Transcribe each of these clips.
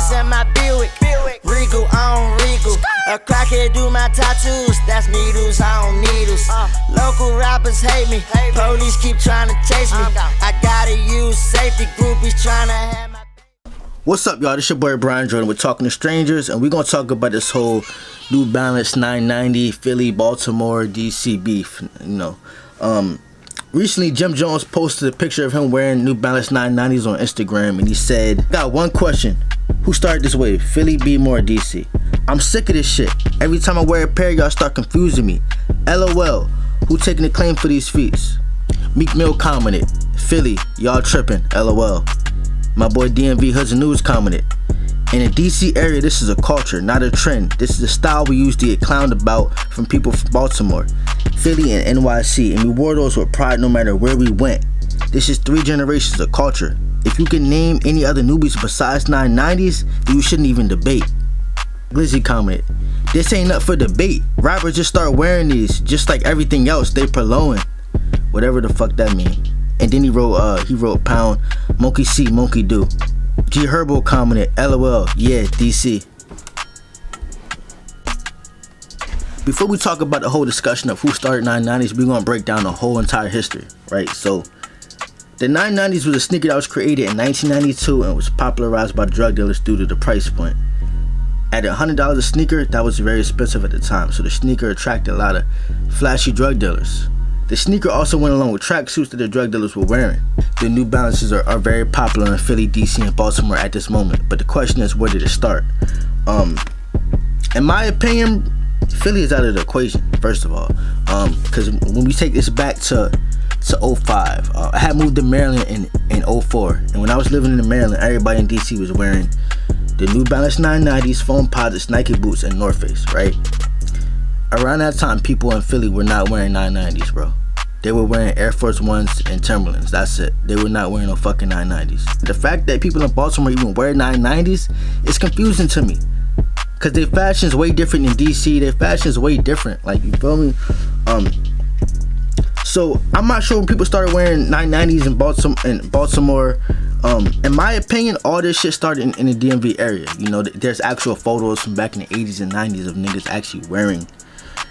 Benz and my Buick. Regal on Regal. A crackhead do my tattoos. That's needles on needles. Local rappers hate me. Police keep trying to chase me. I gotta use safety. Groupies trying to have my... What's up, y'all? This your boy Brian Jordan. We're talking to strangers, and we're gonna talk about this whole New Balance 990 Philly, Baltimore, DC beef. Recently Jim Jones posted a picture of him wearing New Balance 990s on Instagram, and he said, "Got one question: who started this wave? Philly, Bmore, DC? I'm sick of this shit. Every time I wear a pair, y'all start confusing me. LOL. Who taking the claim for these feats?" Meek Mill commented, "Philly, y'all tripping. LOL." My boy DMV Hoods and News commented, "In the DC area, this is a culture, not a trend. This is a style we used to get clowned about from people from Baltimore, Philly, and NYC, and we wore those with pride no matter where we went. This is 3 generations of culture. If you can name any other newbies besides 990s, then you shouldn't even debate." Glizzy commented, "This ain't up for debate. Rappers just start wearing these, just like everything else they prolong." Whatever the fuck that mean. And then he wrote pound, monkey see, monkey do. G Herbo commented, "LOL, yeah, DC." Before we talk about the whole discussion of who started 990s, we're gonna break down the whole entire history, right? So, the 990s was a sneaker that was created in 1992 and was popularized by drug dealers due to the price point. At $100 a sneaker, that was very expensive at the time, so the sneaker attracted a lot of flashy drug dealers. The sneaker also went along with tracksuits that the drug dealers were wearing. The New Balances are very popular in Philly, DC, and Baltimore at this moment, but the question is, where did it start? In my opinion, Philly is out of the equation, first of all, because when we take this back to 05, I had moved to Maryland in 04, and when I was living in Maryland, everybody in DC was wearing the New Balance 990s, foam posits, Nike boots, and North Face, right? Around that time, people in Philly were not wearing 990s, bro. They were wearing Air Force Ones and Timberlands, that's it. They were not wearing no fucking 990s. The fact that people in Baltimore even wear 990s is confusing to me, because their fashion's way different in DC. Their fashion's way different, like, you feel me? So I'm not sure when people started wearing 990s in Baltimore. In my opinion, all this shit started in the DMV area. You know, there's actual photos from back in the 80s and 90s of niggas actually wearing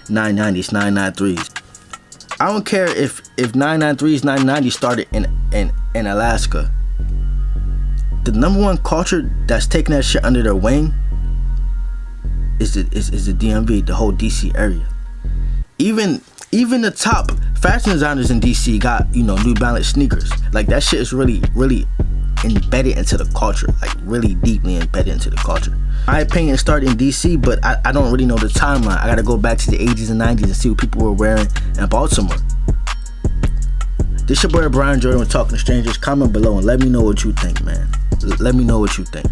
990s, 993s. I don't care if 993s, 990s started in Alaska. The number one culture that's taking that shit under their wing is the DMV, the whole DC area. Even the top fashion designers in DC got, New Balance sneakers. Like, that shit is really, really embedded into the culture, like really deeply embedded into the culture. My opinion, it started in DC, but I don't really know the timeline. I gotta go back to the 80s and 90s and see what people were wearing in Baltimore. This your boy Brian Jordan. We're talking to strangers. Comment below and let me know what you think, man. Let me know what you think.